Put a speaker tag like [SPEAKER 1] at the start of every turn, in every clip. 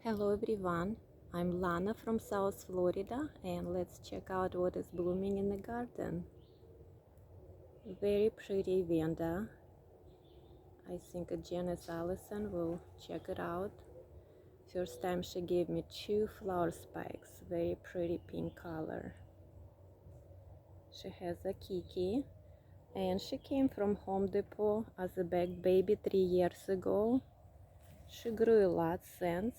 [SPEAKER 1] Hello everyone, I'm Lana from South Florida and let's check out what is blooming in the garden. Very pretty vanda. I think Janice Allison will check it out. First time she gave me 2 flower spikes, very pretty pink color. She has a kiki and she came from Home Depot as a baby 3 years ago. She grew a lot since.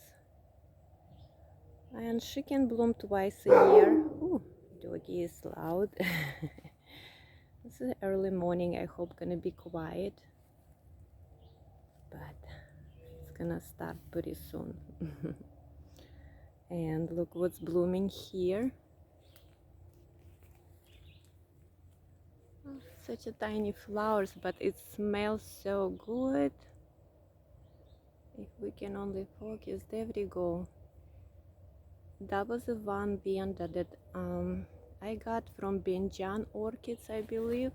[SPEAKER 1] And she can bloom twice a year. Ooh, doggy is loud. This is early morning. I hope gonna be quiet, but it's gonna start pretty soon. And look what's blooming here. Oh, such a tiny flowers, but it smells so good. If we can only focus, there we go. That was the one vanda that I got from Benjan Orchids, I believe.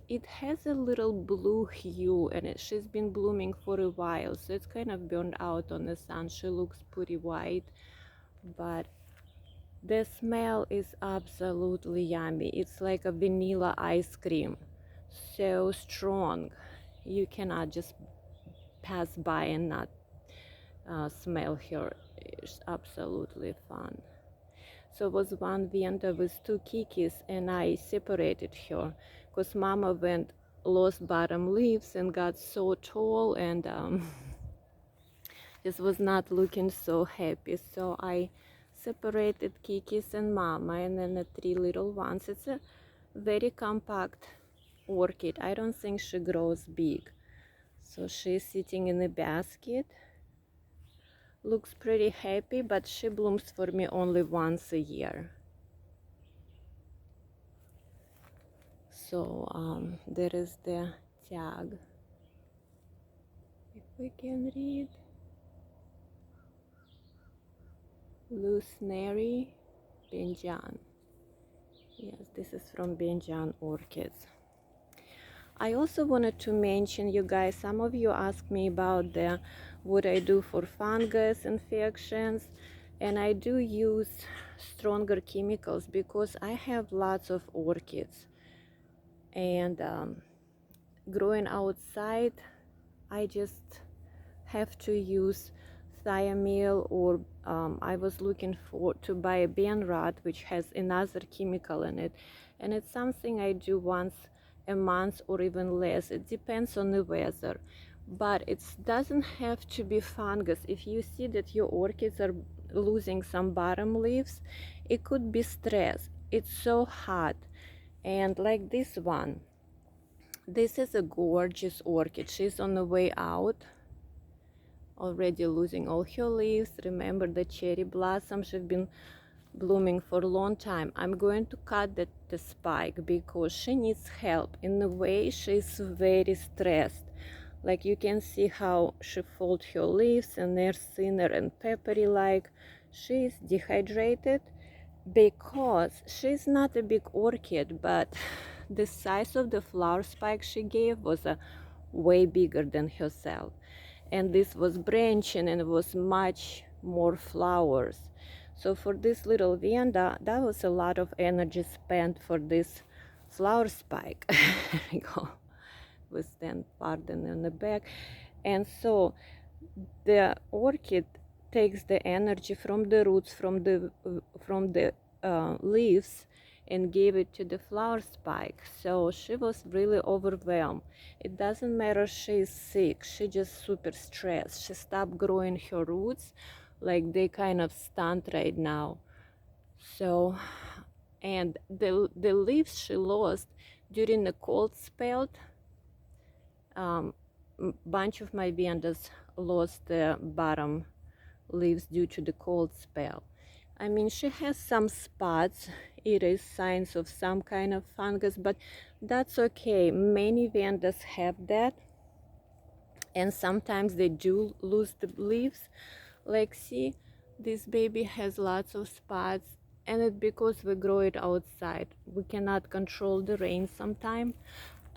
[SPEAKER 1] It has a little blue hue and she's been blooming for a while, so it's kind of burned out on the sun. She looks pretty white, but the smell is absolutely yummy. It's like a vanilla ice cream, so strong. You cannot just pass by and not smell her. It's absolutely fun. So was one vanda with 2 kikis and I separated her because mama went lost bottom leaves and got so tall and just was not looking so happy. So I separated kikis and mama and then the 3 little ones. It's a very compact orchid. I don't think she grows big. So she's sitting in a basket. Looks pretty happy, but she blooms for me only once a year. So there is the tag, if we can read. Lucernary Benjan. Yes, this is from Benjan Orchids. I also wanted to mention, you guys, some of you asked me about what I do for fungus infections, and I do use stronger chemicals because I have lots of orchids, and growing outside I just have to use thiamine, or I was looking to buy a benrod which has another chemical in it, and it's something I do once a month or even less. It depends on the weather, but it doesn't have to be fungus. If you see that your orchids are losing some bottom leaves, it could be stress. It's so hot. And like this one, this is a gorgeous orchid. She's on the way out, already losing all her leaves. Remember the cherry blossom, she's been blooming for a long time. I'm going to cut the spike because she needs help. In a way, she's very stressed. Like you can see how she folds her leaves and they're thinner and peppery like. She's dehydrated because she's not a big orchid, but the size of the flower spike she gave was way bigger than herself. And this was branching and it was much more flowers. So for this little vanda, that was a lot of energy spent for this flower spike. There we go. With then pardon in the back. And so the orchid takes the energy from the roots, from the leaves, and gave it to the flower spike. So she was really overwhelmed. It doesn't matter she's sick, she just super stressed. She stopped growing her roots, like they kind of stunned right now. So, and the leaves she lost during the cold spell. Bunch of my vandas lost the bottom leaves due to the cold spell. I mean, she has some spots. It is signs of some kind of fungus, but that's okay. Many vandas have that, and sometimes they do lose the leaves. Like, see, this baby has lots of spots, and it's because we grow it outside. We cannot control the rain sometimes.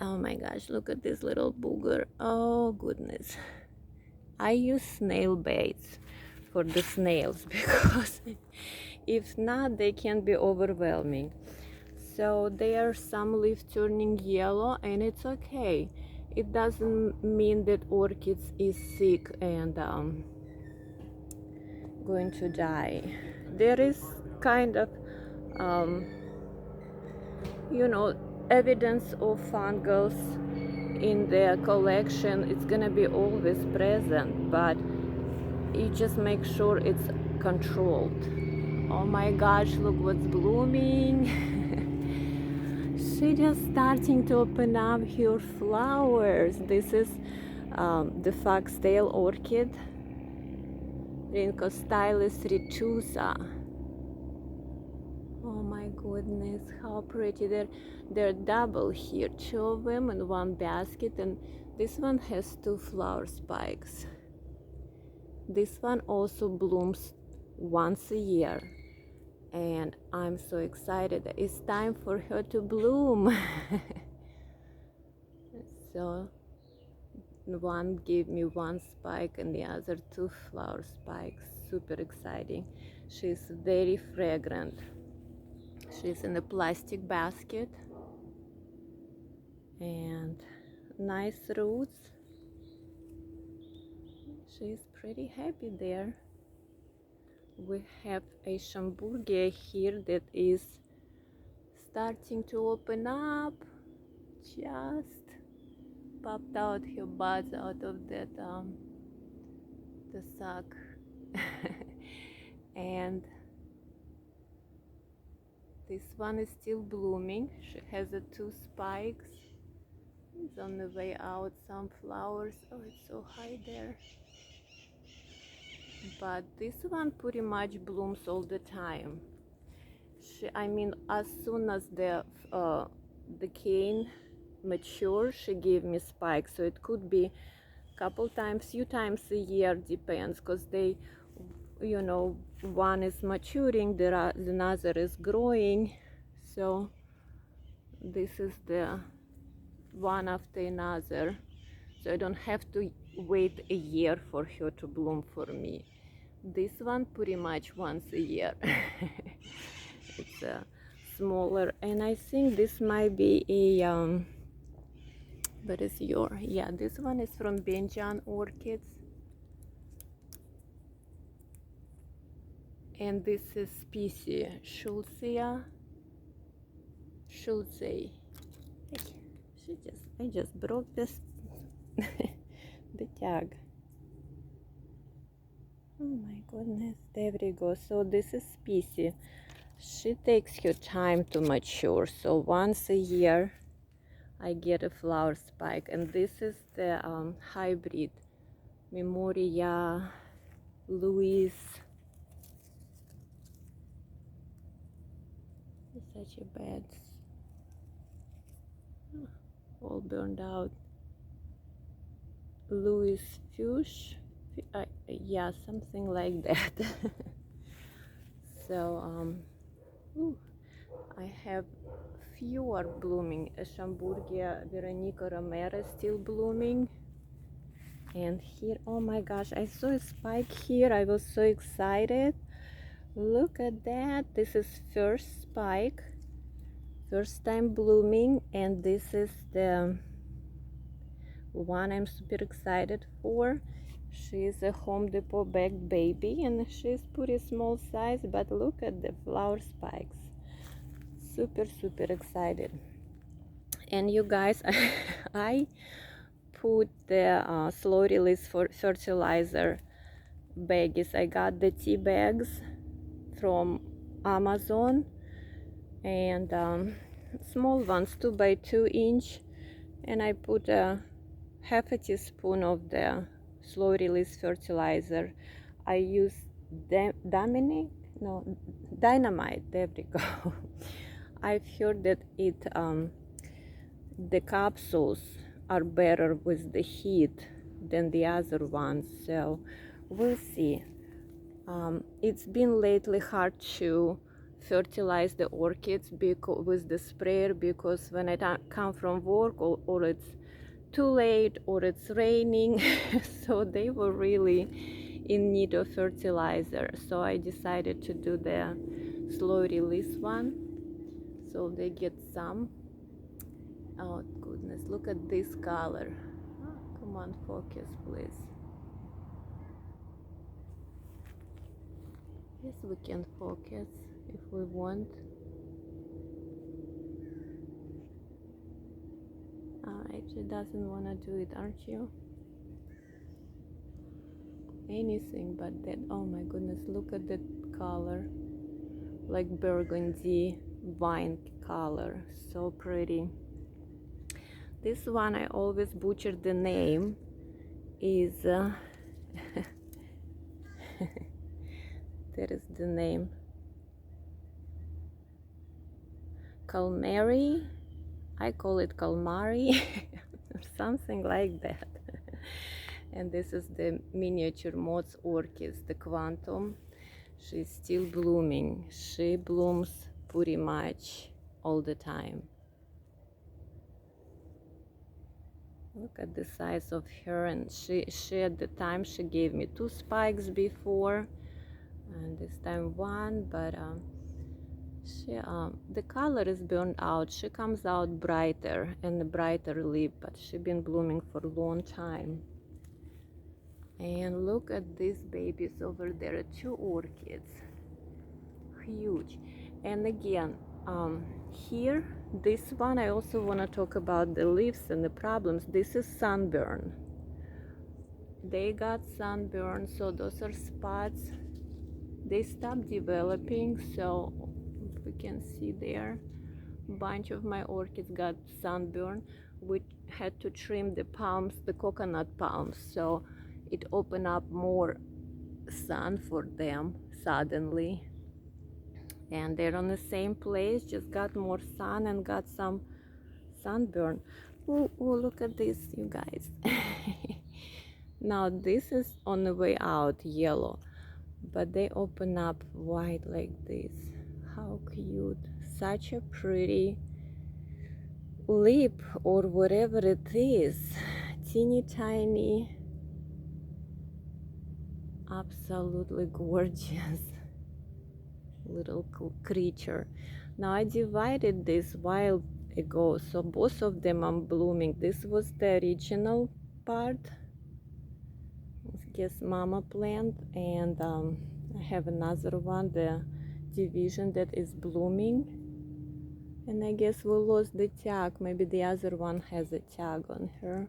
[SPEAKER 1] Oh my gosh, look at this little booger. Oh goodness. I use snail baits for the snails, because if not, they can be overwhelming. So there are some leaves turning yellow, and it's okay. It doesn't mean that orchids is sick and going to die. There is kind of you know, evidence of fungals in their collection. It's gonna be always present, but you just make sure it's controlled. Oh my gosh, look what's blooming. She just starting to open up her flowers. This is the foxtail orchid, Rhincostylis retusa. Oh my goodness, how pretty. They're double here, 2 of them in one basket, and this one has 2 flower spikes. This one also blooms once a year, and I'm so excited. It's time for her to bloom. So one gave me 1 spike and the other 2 flower spikes. Super exciting. She's very fragrant. She's in a plastic basket and nice roots. She's pretty happy there. We have a Schamburgia here that is starting to open up. Just popped out her buds out of that the sack. And this one is still blooming. She has 2 spikes. It's on the way out. Some flowers. Oh, it's so high there. But this one pretty much blooms all the time. I mean, as soon as the cane matures, she gave me spikes. So it could be few times a year, depends, because they, you know, one is maturing, the another is growing. So this is the one after another. So I don't have to wait a year for her to bloom for me. This one pretty much once a year. It's smaller, and I think this might be a what is your, yeah, this one is from Benjan Orchids, and this is species Schultzea. I just broke this the tag. Oh my goodness, there we go. So this is species. She takes her time to mature, so once a year I get a flower spike, and this is the hybrid Memoria Louis. It's such a bad, all burned out. Louis Fuchs, yeah, something like that. So I have few are blooming. Schamburgia Veronica Romero still blooming. And here, oh my gosh, I saw a spike here. I was so excited. Look at that. This is first spike, first time blooming, and this is the one I'm super excited for. She's a Home Depot bagged baby, and she's pretty small size, but look at the flower spikes. Super excited. And you guys, I put the slow release for fertilizer bags. I got the tea bags from Amazon, and small ones, 2 by 2 inch, and I put a half a teaspoon of the slow release fertilizer. I use dynamite, there we go. I've heard that it the capsules are better with the heat than the other ones, so we'll see. It's been lately hard to fertilize the orchids with the sprayer, because when I come from work, or it's too late or it's raining, so they were really in need of fertilizer, so I decided to do the slow release one, so they get some. Oh goodness, look at this color. Oh, come on, focus please. Yes, we can focus if we want. Alright, she doesn't want to do it, aren't you? Anything but that. Oh my goodness, look at that color, like burgundy wine color, so pretty. This one I always butcher the name, is that is the name, Calmari. I call it Calmari or something like that. And this is the miniature moths orchids, the Quantum. She's still blooming. She blooms pretty much all the time. Look at the size of her, and she at the time she gave me 2 spikes before, and this time 1, but the color is burned out. She comes out brighter and a brighter leaf, but she's been blooming for a long time. And look at these babies over there, 2 orchids, huge. And again, here, this one, I also want to talk about the leaves and the problems. This is sunburn. They got sunburn, so those are spots. They stopped developing, so we can see there, a bunch of my orchids got sunburn. We had to trim the palms, the coconut palms, so it opened up more sun for them suddenly. And they're on the same place, just got more sun and got some sunburn. Oh, look at this, you guys. Now this is on the way out, yellow, but they open up white like this. How cute. Such a pretty lip or whatever it is. Teeny tiny, absolutely gorgeous little creature. Now I divided this while ago, so both of them are blooming. This was the original part, I guess mama plant, and I have another one, the division, that is blooming. And I guess we lost the tag. Maybe the other one has a tag on her.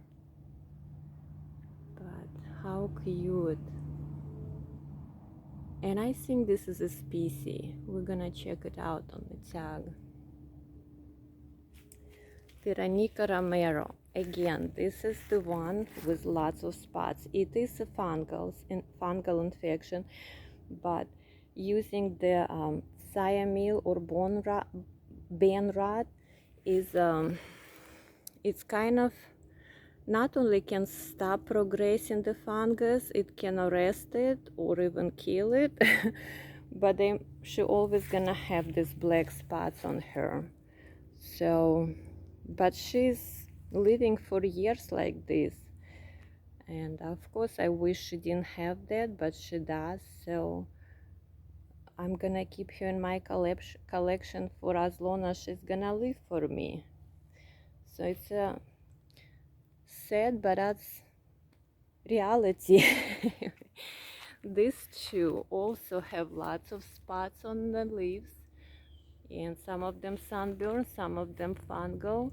[SPEAKER 1] But how cute. And I think this is a species. We're gonna check it out on the tag. Veronica Romero. Again, this is the one with lots of spots. It is a fungal infection, but using the thiamine or bone rot is it's kind of not only can stop progressing the fungus, it can arrest it or even kill it. But she always gonna have these black spots on her. So, but she's living for years like this, and of course I wish she didn't have that, but she does. So I'm gonna keep her in my collection for as long as she's gonna live for me. So it's a sad, but that's reality. These 2 also have lots of spots on the leaves, and some of them sunburn, some of them fungal.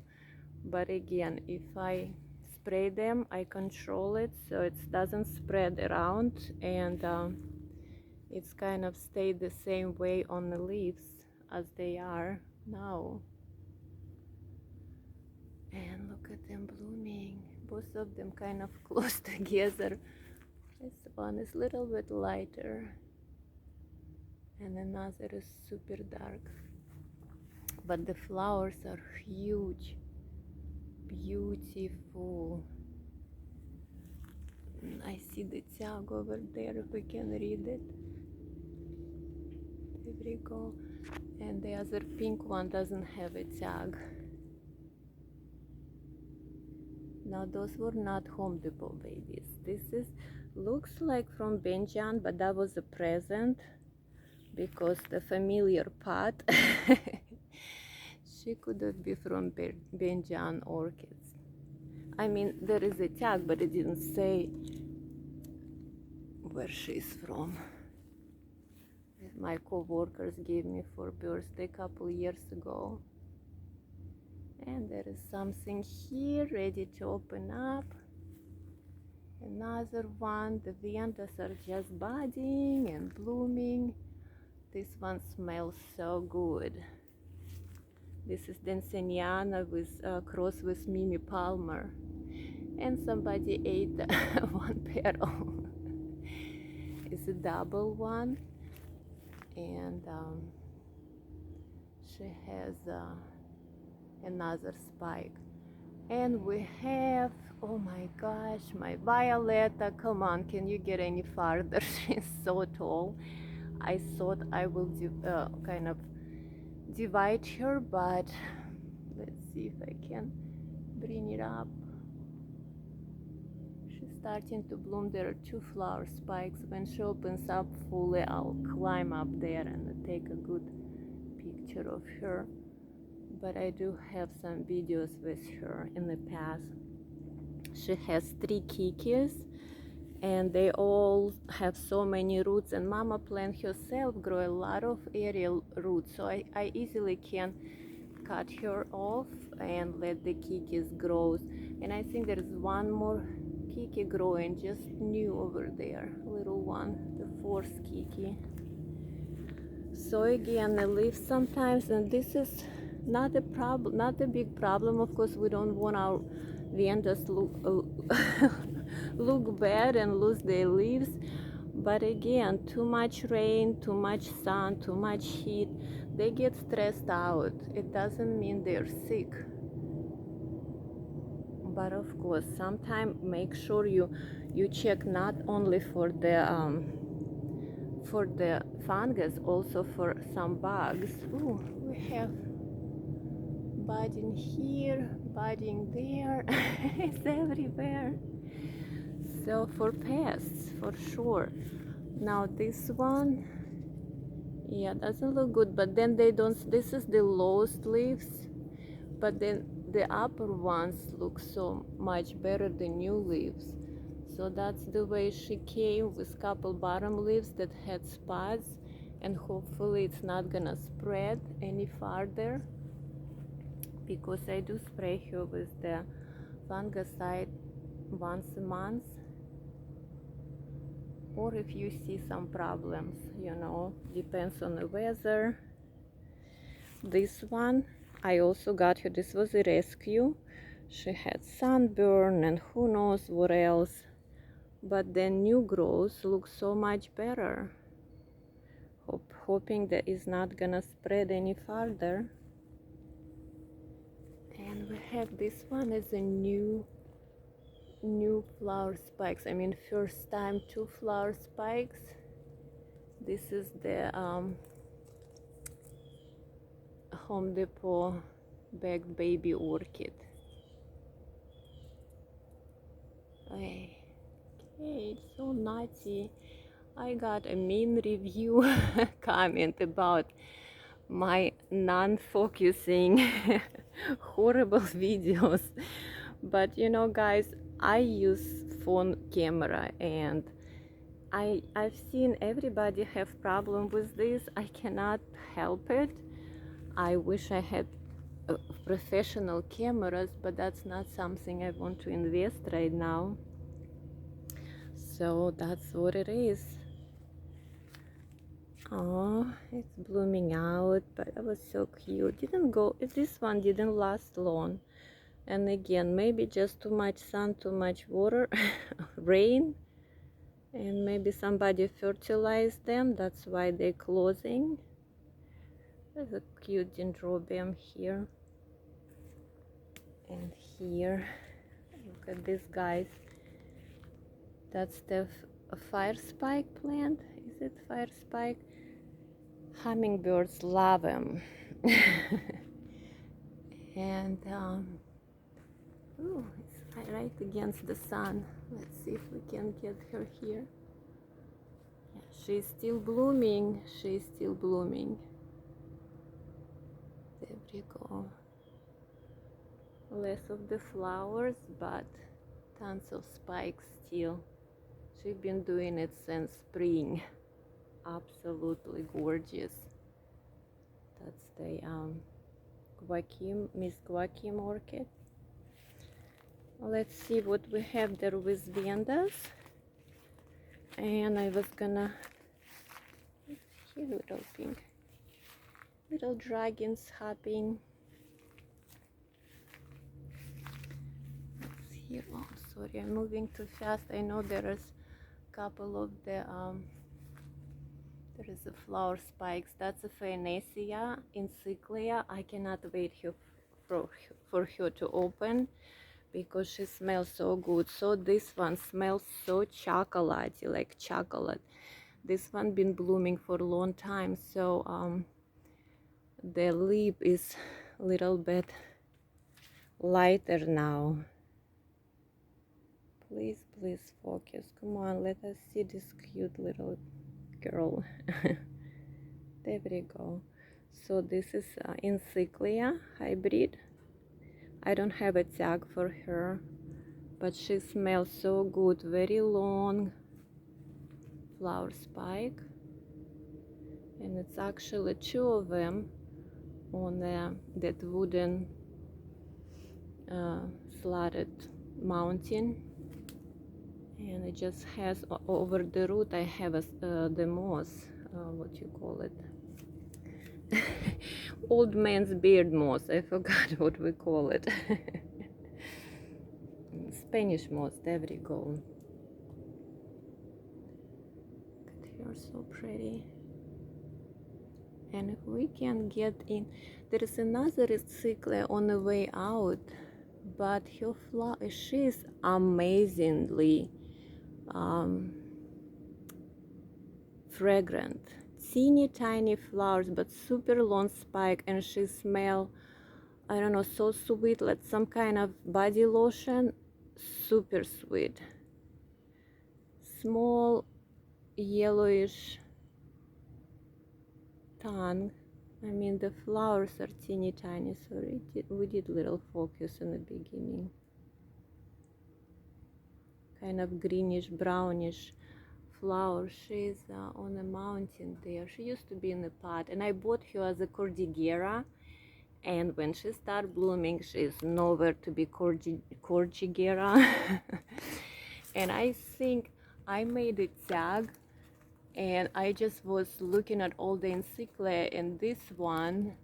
[SPEAKER 1] But again, if I spray them, I control it so it doesn't spread around, and it's kind of stayed the same way on the leaves as they are now. And look at them blooming. Both of them kind of close together. This one is a little bit lighter, and another is super dark. But the flowers are huge, beautiful. I see the tag over there, if we can read it. There we go. And the other pink one doesn't have a tag. Now those were not Home Depot babies. This is looks like from Benjan, but that was a present because the familiar pot. She couldn't be from Benjan orchids. I mean, there is a tag, but it didn't say where she's from. My co-workers gave me for birthday a couple years ago. And there is something here ready to open up. Another one. The viandas are just budding and blooming. This one smells so good. This is Danceniana with cross with Mimi Palmer. And somebody ate one petal. It's a double one. And she has another spike. And we have, oh my gosh, my Violetta. Come on, can you get any farther? She's so tall. I thought I will kind of divide her, but let's see if I can bring it up. She's starting to bloom. There are 2 flower spikes. When she opens up fully, I'll climb up there and take a good picture of her. But I do have some videos with her in the past. She has 3 kikis, and they all have so many roots, and mama plant herself grow a lot of aerial roots, so I easily can cut her off and let the kikis grow. And I think there is one more kiki growing just new over there, little one, the 4th kiki. So again, the leaves sometimes, and this is not a problem, not a big problem. Of course, we don't want our viandas look bad and lose their leaves. But again, too much rain, too much sun, too much heat, they get stressed out. It doesn't mean they're sick. But of course, sometimes make sure you check not only for the fungus, also for some bugs. Ooh, we have budding here, budding there. It's everywhere. So for pests, for sure. Now this one, yeah, doesn't look good, but then they don't, this is the lowest leaves, but then the upper ones look so much better than new leaves. So that's the way she came, with couple bottom leaves that had spots, and hopefully it's not gonna spread any farther, because I do spray her with the fungicide once a month. Or if you see some problems, you know, depends on the weather. This one, I also got her, this was a rescue. She had sunburn and who knows what else. But the new growth looks so much better. Hoping that it's not gonna spread any farther. And we have this one is a new flower spikes. I mean, first time 2 flower spikes. This is the Home Depot bagged baby orchid. Okay, it's so naughty. I got a mean review comment about my non-focusing horrible videos. But you know, guys, I use phone camera, and I've seen everybody have problem with this. I cannot help it. I wish I had professional cameras, but that's not something I want to invest right now. So that's what it is. Oh, it's blooming out, but it was so cute. This one didn't last long. And again, maybe just too much sun, too much water, rain, and maybe somebody fertilized them. That's why they're closing. There's a cute dendrobium here. And here, look at this, guys. That's the fire spike plant. Is it fire spike? Hummingbirds love them. And ooh, it's right against the sun. Let's see if we can get her here. Yeah, she's still blooming. She's still blooming. There we go. Less of the flowers, but tons of spikes still. She's been doing it since spring. Absolutely gorgeous. That's the Miss Joaquim orchid. Let's see what we have there with Vendas. And I was gonna, here little pink, little dragons hopping. Let's see, oh sorry, I'm moving too fast. I know there is a couple of the, there is a flower spikes. That's a Phaenecia encyclia. I cannot wait for her to open, because she smells so good. So this one smells so chocolatey, like chocolate. This one been blooming for a long time, so the lip is a little bit lighter now. Please, please focus. Come on, let us see this cute little girl. There we go. So this is encyclia hybrid. I don't have a tag for her, but she smells so good. Very long flower spike, and it's actually two of them on that wooden slatted mountain, and it just has over the root I have the moss, what you call it, old man's beard moss. I forgot what we call it. Spanish moss. There we go. You're so pretty. And if we can get in, there is another encyclia on the way out, but her flower, she's amazingly fragrant. Teeny tiny flowers, but super long spike, and she smell, I don't know, so sweet, like some kind of body lotion. Super sweet. Small yellowish tongue. I mean, the flowers are teeny tiny. Sorry, we did little focus in the beginning. Kind of greenish, brownish flower. She's on a mountain there. She used to be in a pot, and I bought her as a cordillera. And when she started blooming, she's nowhere to be cordillera. And I think I made a tag, and I just was looking at all the encyclia, and this one,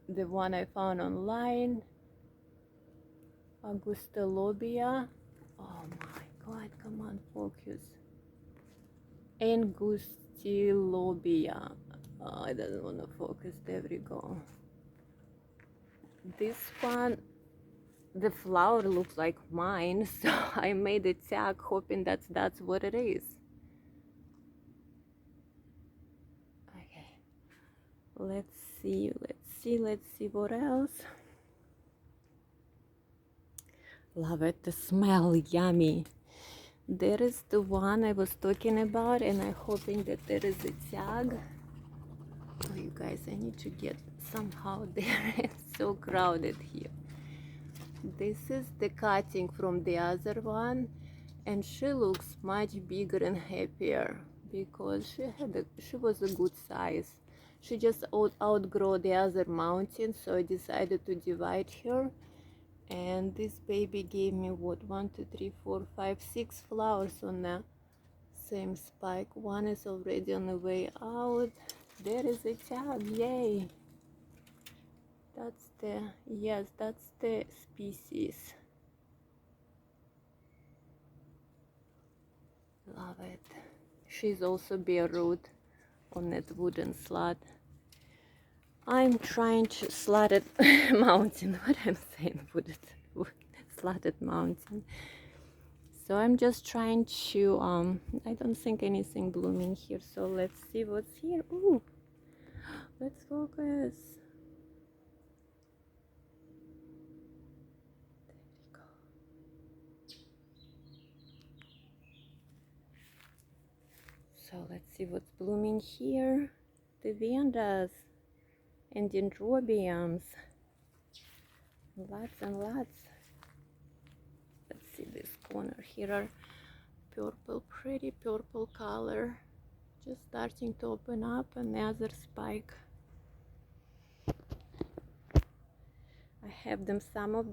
[SPEAKER 1] the one I found online, Angustelobia. Oh my God, come on, focus. Angustelobia. Oh, I don't want to focus. There we go. This one, the flower looks like mine, so I made a tag hoping that's what it is. Okay, let's see what else. Love it, the smell, yummy. There is the one I was talking about, and I'm hoping that there is a tag. Oh, you guys, I need to get somehow there. It's so crowded here. This is the cutting from the other one, and she looks much bigger and happier because she was a good size. She just outgrew the other mountain, so I decided to divide her. And this baby gave me what, 1, 2, 3, 4, 5, 6 flowers on the same spike. One is already on the way out. There is a tag, yay! That's the, yes, that's the species. Love it. She's also bare root on that wooden slat. I'm trying to slatted mountain. What I'm saying, slatted mountain. So I'm just trying to I don't think anything blooming here. So let's see what's here. Ooh, let's focus. There we go. So let's see what's blooming here. The Vandas and dendrobiums. Lots and lots. Let's see this corner here are purple, pretty purple color. Just starting to open up another spike. I have them, some of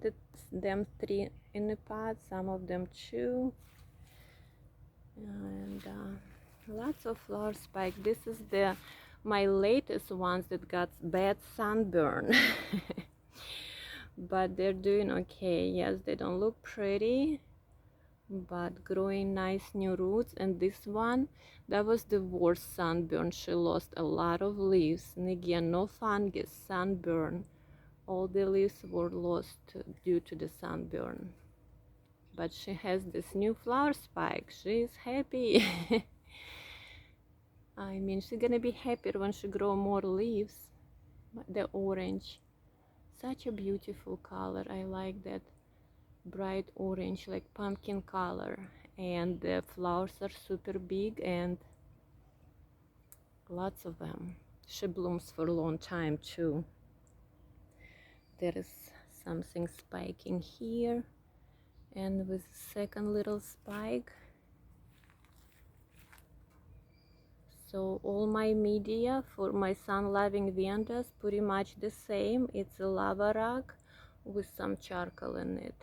[SPEAKER 1] them 3 in a pot, some of them 2. And lots of flower spike. This is my latest ones that got bad sunburn. But they're doing okay. Yes, they don't look pretty, but growing nice new roots. And this one, that was the worst sunburn. She lost a lot of leaves, and again, no fungus, sunburn. All the leaves were lost due to the sunburn. But she has this new flower spike. She's happy. I mean, she's gonna be happier when she grow more leaves. The orange, such a beautiful color. I like that bright orange, like pumpkin color. And the flowers are super big and lots of them. She blooms for a long time too. There is something spiking here, and with second little spike. So all my media for my sun-loving Vandas pretty much the same. It's a lava rock with some charcoal in it.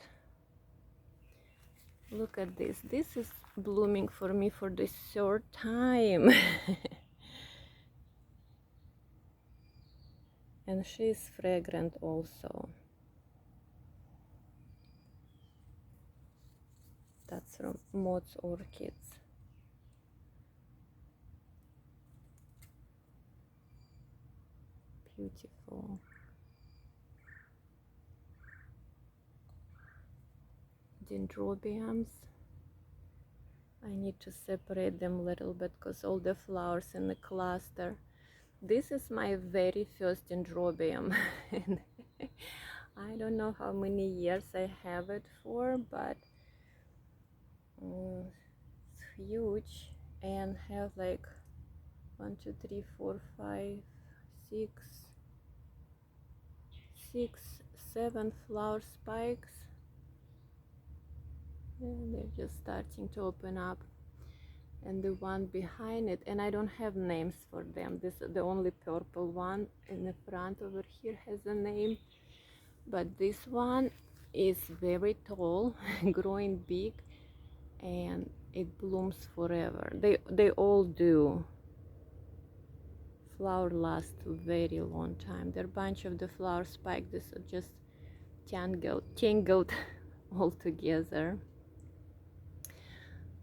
[SPEAKER 1] Look at this. This is blooming for me for the 3rd time. And she's fragrant also. That's from Mott's Orchids. Beautiful. Dendrobiums. I need to separate them a little bit because all the flowers in the cluster. This is my very first dendrobium. I don't know how many years I have it for, but it's huge and have like 1, 2, 3, 4, 5, 6, 7 flower spikes. And they're just starting to open up. And the one behind it, and I don't have names for them. This is the only purple one in the front over here has a name. But this one is very tall, growing big, and it blooms forever. They all do. Flower lasts a very long time. There are a bunch of the flower spikes. This are just tangled all together.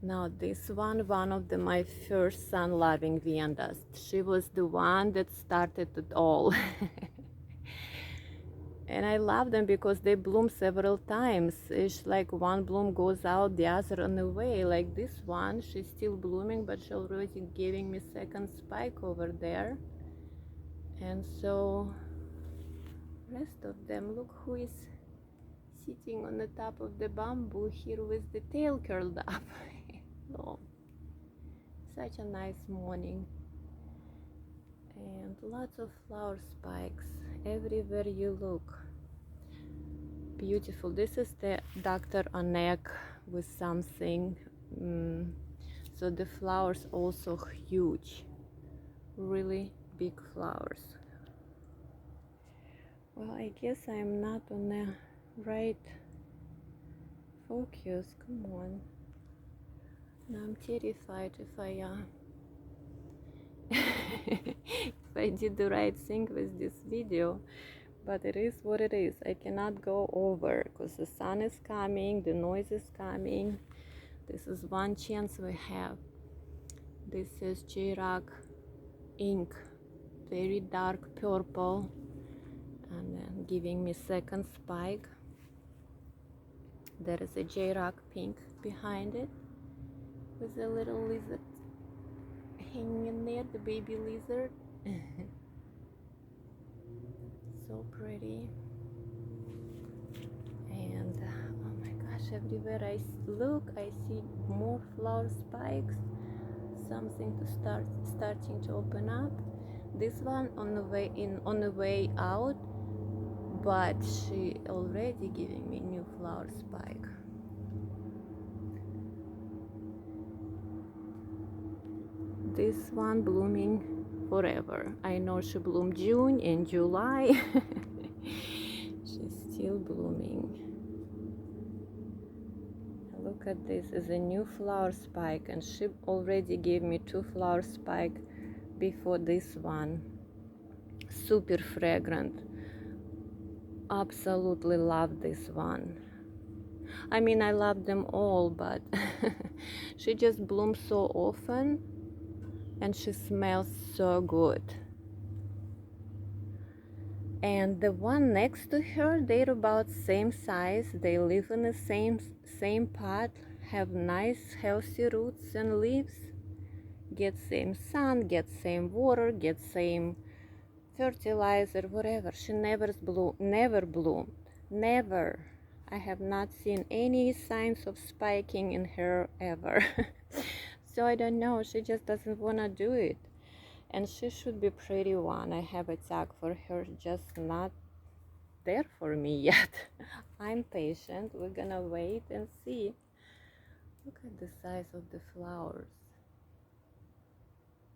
[SPEAKER 1] Now this one of my first sun-loving Vandas. She was the one that started it all. And I love them because they bloom several times. It's like one bloom goes out, the other on the way. Like this one, she's still blooming, but she's already giving me second spike over there. And so rest of them, look who is sitting on the top of the bamboo here with the tail curled up. Oh, such a nice morning, and lots of flower spikes everywhere you look. Beautiful. This is the Dr. Onek with something. So the flowers also huge, really big flowers. Well, I guess I'm not on the right focus. Come on. Now I'm terrified if I did the right thing with this video, but it is what it is. I cannot go over because the sun is coming, the noise is coming. This is one chance we have. This is J-Rock ink, very dark purple, and then giving me second spike. There is a J-Rock pink behind it with a little lizard hanging in there, the baby lizard. So pretty. And oh my gosh, everywhere I look I see more flower spikes. something to starting to open up. This one on the way out, but she already giving me new flower spike. This one blooming forever. I know she bloomed June and July. She's still blooming. Look at this, is a new flower spike, and she already gave me 2 flower spike before this one. Super fragrant. Absolutely love this one. I mean, I love them all, but she just blooms so often and she smells so good. And the one next to her, they're about same size. They live in the same pot, have nice healthy roots and leaves, get same sun, get same water, get same fertilizer, whatever. She never bloomed, never. I have not seen any signs of spiking in her ever. So I don't know, she just doesn't want to do it. And she should be pretty one. I have a tag for her, just not there for me yet. I'm patient. We're gonna wait and see. Look at the size of the flowers.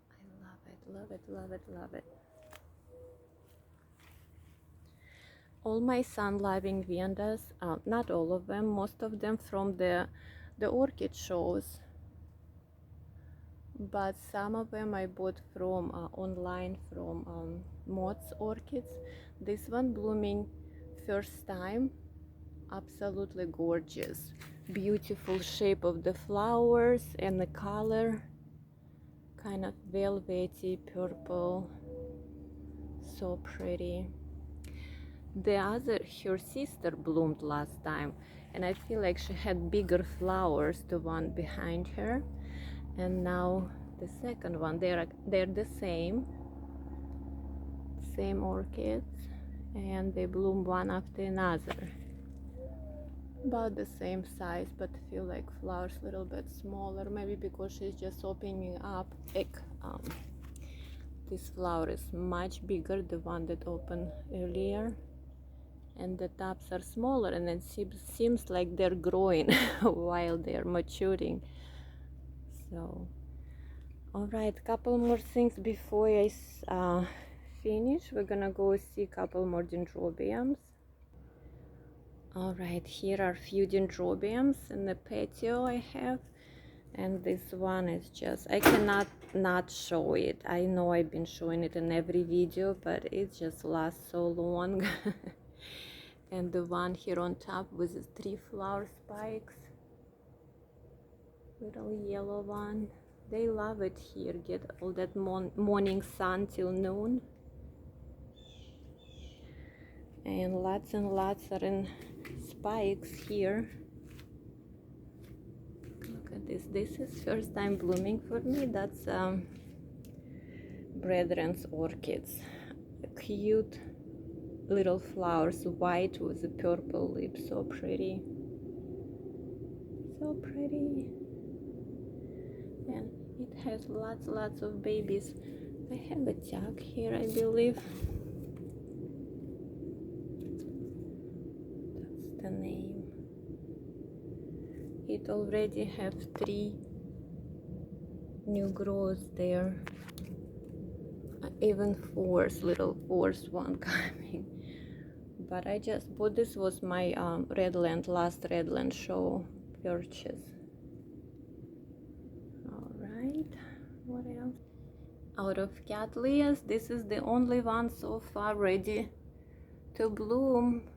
[SPEAKER 1] I love it, love it, love it, love it. All my sun-loving Vendas, not all of them, most of them from the orchid shows, but some of them I bought from online from Mott's Orchids. This one blooming first time, absolutely gorgeous. Beautiful shape of the flowers and the color, kind of velvety purple, so pretty. Her sister bloomed last time, and I feel like she had bigger flowers, the one behind her. And now the second one, they're the same orchids, and they bloom one after another. About the same size, but feel like flowers a little bit smaller, maybe because she's just opening up. This flower is much bigger, the one that opened earlier, and the tops are smaller, and it seems like they're growing while they're maturing. So, all right, couple more things before I finish. We're gonna go see a couple more dendrobiums. All right, here are a few dendrobiums in the patio I have, and this one is just, I cannot not show it. I know I've been showing it in every video, but it just lasts so long. And the one here on top with the 3 flower spikes, little yellow one, they love it here, get all that morning sun till noon. And lots are in spikes here. Look at this. This is first time blooming for me. That's Brethren's orchids. Cute little flowers, white with a purple lip. So pretty. So pretty. And it has lots of babies. I have a tag here, I believe. The name. It already have 3 new growths there, even little fourth one coming. But I just bought, this was my last Redland show purchase. All right, what else? Out of Cattleyas, this is the only one so far ready to bloom.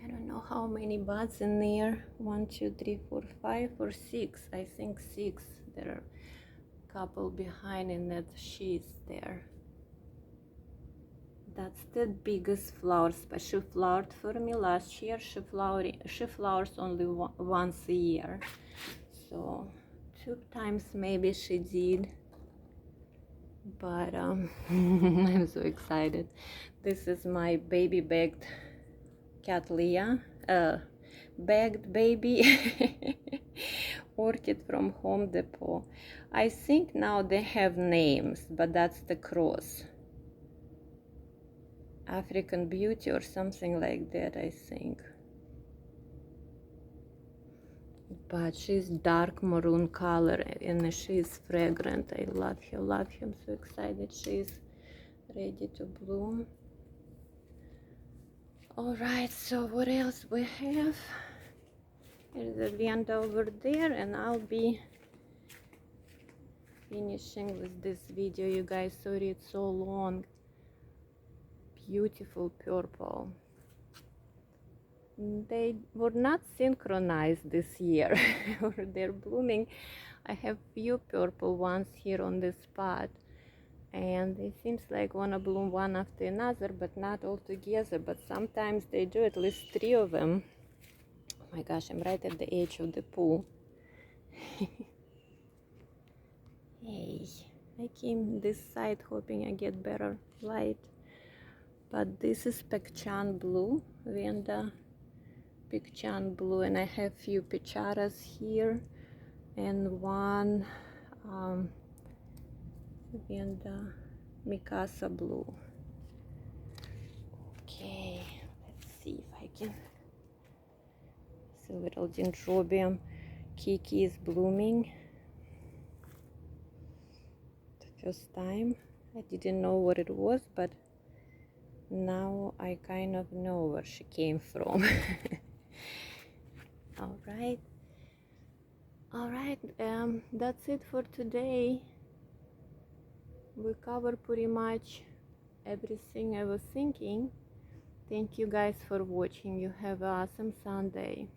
[SPEAKER 1] I don't know how many buds in there. 1, 2, 3, 4, 5 or 6. I think 6. There are a couple behind in that sheath there. That's the biggest flower. She flowered for me last year. She flowers only once a year. So 2 times maybe she did. But I'm so excited. This is my baby bagged Cattleya, bagged baby orchid from Home Depot. I think now they have names, but that's the cross. African Beauty or something like that, I think. But she's dark maroon color and she's fragrant. I love her, love her. I'm so excited she's ready to bloom. All right, so what else we have? There's a vanda over there, and I'll be finishing with this video, you guys. Sorry it's so long. Beautiful purple. They were not synchronized this year, or they're blooming. I have few purple ones here on this spot, and it seems like wanna bloom one after another, but not all together. But sometimes they do, at least 3 of them. Oh my gosh, I'm right at the edge of the pool. Hey, I came this side hoping I get better light. But this is Pekchan blue, Vanda Pekchan blue, and I have few Picharas here and one Vanda Mikasa blue. Okay, let's see if I can. It's a little Dendrobium Kiki is blooming. The first time I didn't know what it was, but now I kind of know where she came from. all right, that's it for today. We covered pretty much everything I was thinking. Thank you guys for watching. You have an awesome Sunday.